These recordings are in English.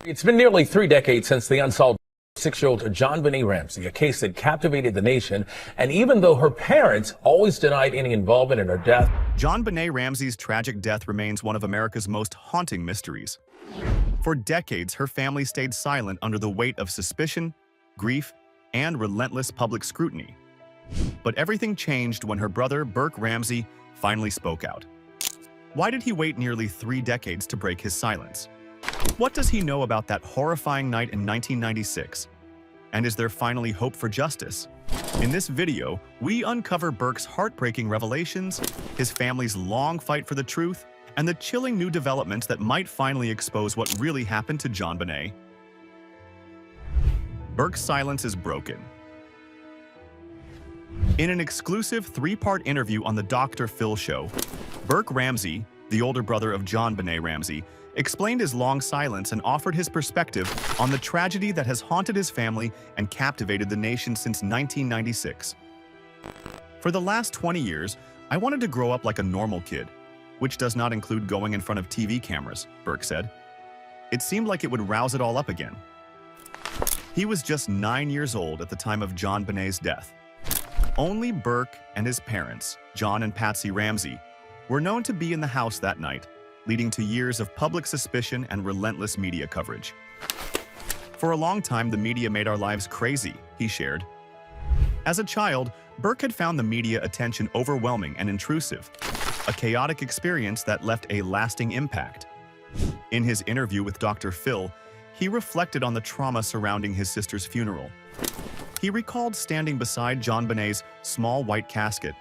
It's been nearly 3 decades since the unsolved 6-year-old JonBenét Ramsey, a case that captivated the nation. And even though her parents always denied any involvement in her death, JonBenét Ramsey's tragic death remains one of America's most haunting mysteries. For decades, her family stayed silent under the weight of suspicion, grief, and relentless public scrutiny. But everything changed when her brother, Burke Ramsey, finally spoke out. Why did he wait nearly 3 decades to break his silence? What does he know about that horrifying night in 1996? And is there finally hope for justice? In this video, we uncover Burke's heartbreaking revelations, his family's long fight for the truth, and the chilling new developments that might finally expose what really happened to JonBenét. Burke's silence is broken. In an exclusive 3-part interview on the Dr. Phil show, Burke Ramsey, the older brother of JonBenét Ramsey, explained his long silence and offered his perspective on the tragedy that has haunted his family and captivated the nation since 1996. For the last 20 years, I wanted to grow up like a normal kid, which does not include going in front of TV cameras, Burke said. It seemed like it would rouse it all up again. He was just 9 years old at the time of JonBenét's death. Only Burke and his parents, John and Patsy Ramsey, were known to be in the house that night, leading to years of public suspicion and relentless media coverage. For a long time, the media made our lives crazy, he shared. As a child, Burke had found the media attention overwhelming and intrusive, a chaotic experience that left a lasting impact. In his interview with Dr. Phil, he reflected on the trauma surrounding his sister's funeral. He recalled standing beside JonBenét's small white casket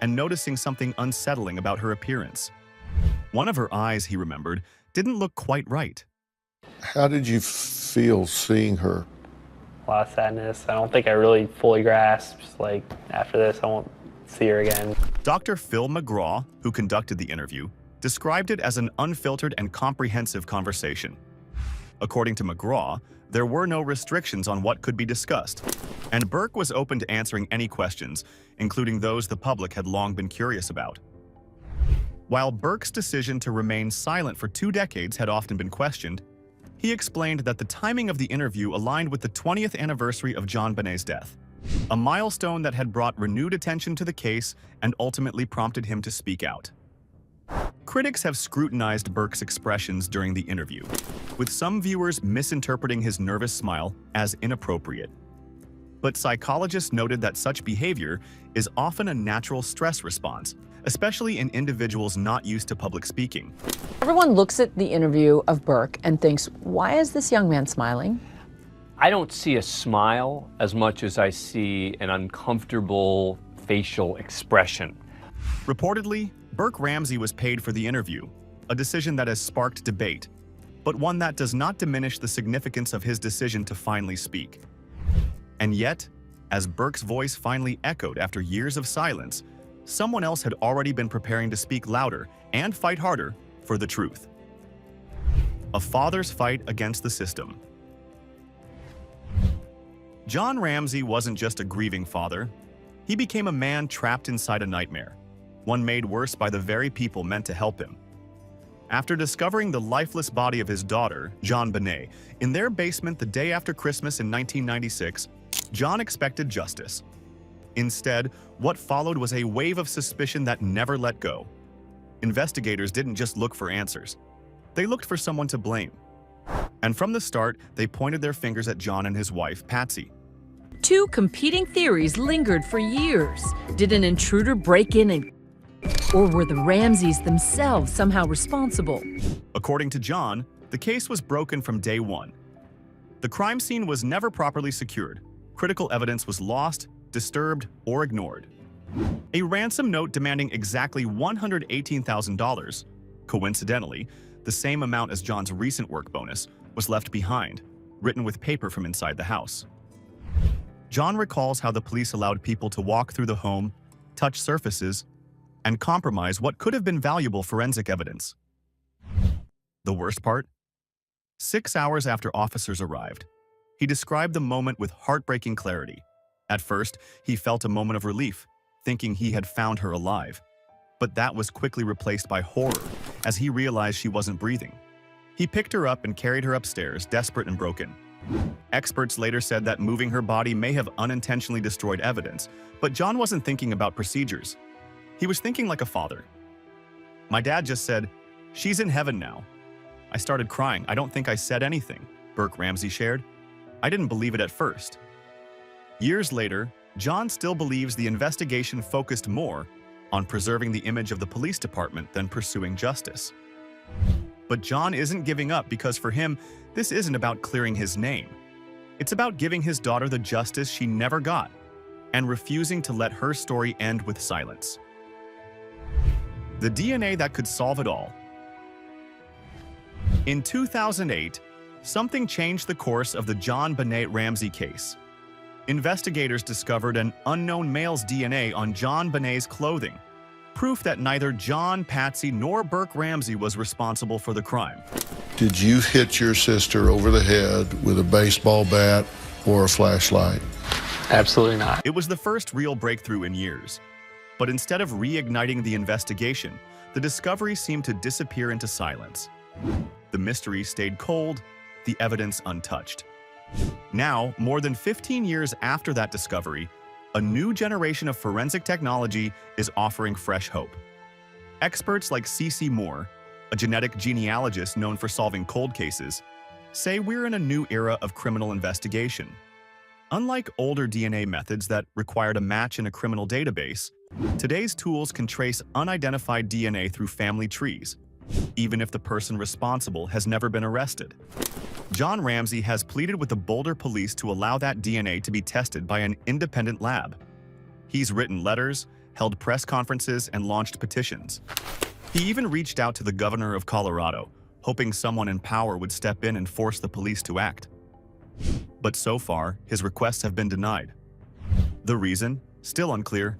and noticing something unsettling about her appearance. One of her eyes, he remembered, didn't look quite right. How did you feel seeing her? A lot of sadness. I don't think I really fully grasped, like, after this, I won't see her again. Dr. Phil McGraw, who conducted the interview, described it as an unfiltered and comprehensive conversation. According to McGraw, there were no restrictions on what could be discussed, and Burke was open to answering any questions, including those the public had long been curious about. While Burke's decision to remain silent for 2 decades had often been questioned, he explained that the timing of the interview aligned with the 20th anniversary of JonBenét's death, a milestone that had brought renewed attention to the case and ultimately prompted him to speak out. Critics have scrutinized Burke's expressions during the interview, with some viewers misinterpreting his nervous smile as inappropriate. But psychologists noted that such behavior is often a natural stress response, especially in individuals not used to public speaking. Everyone looks at the interview of Burke and thinks, why is this young man smiling? I don't see a smile as much as I see an uncomfortable facial expression. Reportedly, Burke Ramsey was paid for the interview, a decision that has sparked debate, but one that does not diminish the significance of his decision to finally speak. And yet, as Burke's voice finally echoed after years of silence, someone else had already been preparing to speak louder and fight harder for the truth. A father's fight against the system. John Ramsey wasn't just a grieving father. He became a man trapped inside a nightmare, one made worse by the very people meant to help him. After discovering the lifeless body of his daughter, JonBenét, in their basement the day after Christmas in 1996, John expected justice. Instead, what followed was a wave of suspicion that never let go. Investigators didn't just look for answers. They looked for someone to blame. And from the start, they pointed their fingers at John and his wife, Patsy. 2 competing theories lingered for years. Did an intruder break in or were the Ramseys themselves somehow responsible? According to John, the case was broken from day one. The crime scene was never properly secured. Critical evidence was lost, disturbed, or ignored. A ransom note demanding exactly $118,000, coincidentally, the same amount as John's recent work bonus, was left behind, written with paper from inside the house. John recalls how the police allowed people to walk through the home, touch surfaces, and compromise what could have been valuable forensic evidence. The worst part? 6 hours after officers arrived, he described the moment with heartbreaking clarity. At first, he felt a moment of relief, thinking he had found her alive. But that was quickly replaced by horror as he realized she wasn't breathing. He picked her up and carried her upstairs, desperate and broken. Experts later said that moving her body may have unintentionally destroyed evidence, but John wasn't thinking about procedures. He was thinking like a father. "My dad just said, 'She's in heaven now.' I started crying. I don't think I said anything," Burke Ramsey shared. "I didn't believe it at first." Years later, John still believes the investigation focused more on preserving the image of the police department than pursuing justice. But John isn't giving up because for him, this isn't about clearing his name. It's about giving his daughter the justice she never got and refusing to let her story end with silence. The DNA that could solve it all. In 2008, something changed the course of the JonBenét Ramsey case. Investigators discovered an unknown male's DNA on JonBenét's clothing, proof that neither John, Patsy, nor Burke Ramsey was responsible for the crime. Did you hit your sister over the head with a baseball bat or a flashlight? Absolutely not. It was the first real breakthrough in years. But instead of reigniting the investigation, the discovery seemed to disappear into silence. The mystery stayed cold, the evidence untouched. Now, more than 15 years after that discovery, a new generation of forensic technology is offering fresh hope. Experts like C.C. Moore, a genetic genealogist known for solving cold cases, say we're in a new era of criminal investigation. Unlike older DNA methods that required a match in a criminal database, today's tools can trace unidentified DNA through family trees, even if the person responsible has never been arrested. John Ramsey has pleaded with the Boulder police to allow that DNA to be tested by an independent lab. He's written letters, held press conferences, and launched petitions. He even reached out to the governor of Colorado, hoping someone in power would step in and force the police to act. But so far, his requests have been denied. The reason? Still unclear.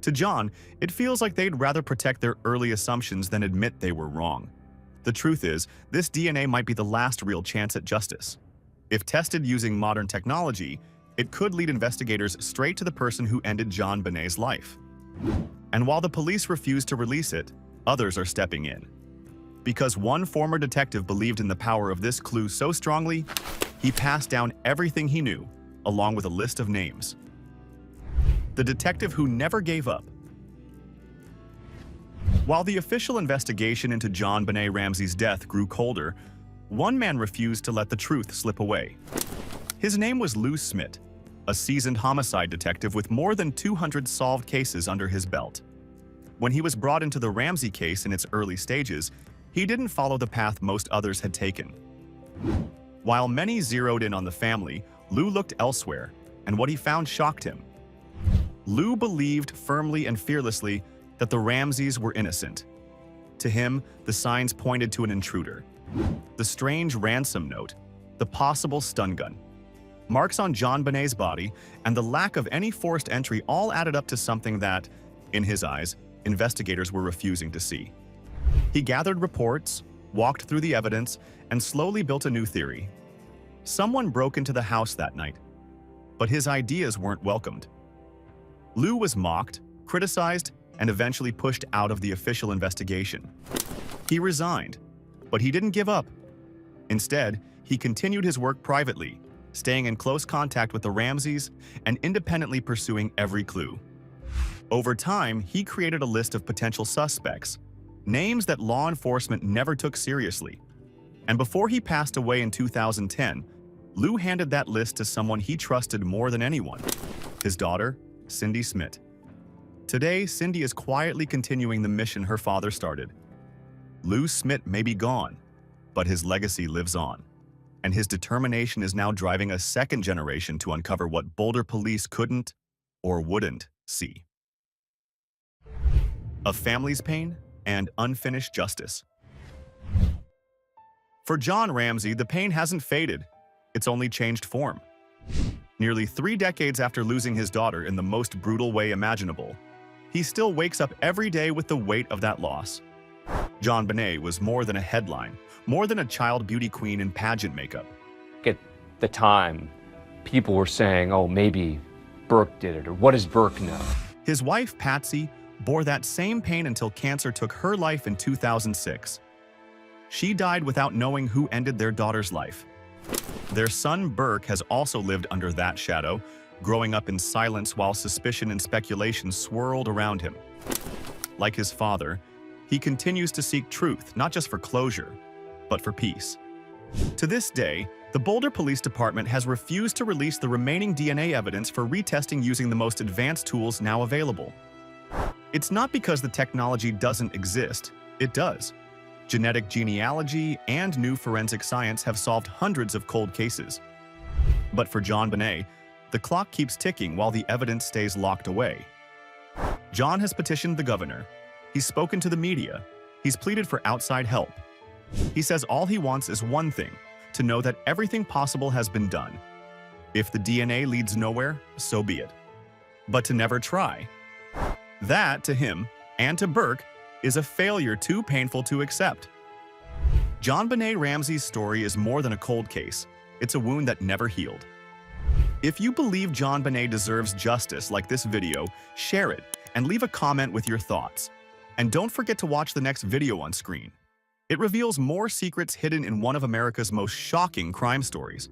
To John, it feels like they'd rather protect their early assumptions than admit they were wrong. The truth is, this DNA might be the last real chance at justice. If tested using modern technology, it could lead investigators straight to the person who ended JonBenét's life. And while the police refuse to release it, others are stepping in. Because one former detective believed in the power of this clue so strongly, he passed down everything he knew, along with a list of names. The detective who never gave up. While the official investigation into JonBenét Ramsey's death grew colder, one man refused to let the truth slip away. His name was Lou Smith, a seasoned homicide detective with more than 200 solved cases under his belt. When he was brought into the Ramsey case in its early stages, he didn't follow the path most others had taken. While many zeroed in on the family, Lou looked elsewhere, and what he found shocked him. Lou believed firmly and fearlessly that the Ramseys were innocent. To him, the signs pointed to an intruder. The strange ransom note, the possible stun gun, marks on JonBenét's body, and the lack of any forced entry all added up to something that, in his eyes, investigators were refusing to see. He gathered reports, walked through the evidence, and slowly built a new theory. Someone broke into the house that night, but his ideas weren't welcomed. Lou was mocked, criticized, and eventually pushed out of the official investigation. He resigned, but he didn't give up. Instead, he continued his work privately, staying in close contact with the Ramseys and independently pursuing every clue. Over time, he created a list of potential suspects, names that law enforcement never took seriously. And before he passed away in 2010, Lou handed that list to someone he trusted more than anyone, his daughter, Cindy Smith. Today, Cindy is quietly continuing the mission her father started. Lou Smith may be gone, but his legacy lives on, and his determination is now driving a second generation to uncover what Boulder police couldn't or wouldn't see. A family's pain and unfinished justice. For John Ramsey, the pain hasn't faded, it's only changed form. Nearly 3 decades after losing his daughter in the most brutal way imaginable, he still wakes up every day with the weight of that loss. JonBenét was more than a headline, more than a child beauty queen in pageant makeup. At the time, people were saying, oh, maybe Burke did it, or what does Burke know? His wife, Patsy, bore that same pain until cancer took her life in 2006. She died without knowing who ended their daughter's life. Their son Burke has also lived under that shadow, growing up in silence while suspicion and speculation swirled around him. Like his father, he continues to seek truth, not just for closure, but for peace. To this day, the Boulder Police Department has refused to release the remaining DNA evidence for retesting using the most advanced tools now available. It's not because the technology doesn't exist, it does. Genetic genealogy and new forensic science have solved hundreds of cold cases. But for JonBenét, the clock keeps ticking while the evidence stays locked away. John has petitioned the governor. He's spoken to the media. He's pleaded for outside help. He says all he wants is one thing, to know that everything possible has been done. If the DNA leads nowhere, so be it. But to never try. That, to him, and to Burke, is a failure too painful to accept. JonBenét Ramsey's story is more than a cold case. It's a wound that never healed. If you believe JonBenét deserves justice like this video, share it and leave a comment with your thoughts. And don't forget to watch the next video on screen. It reveals more secrets hidden in one of America's most shocking crime stories.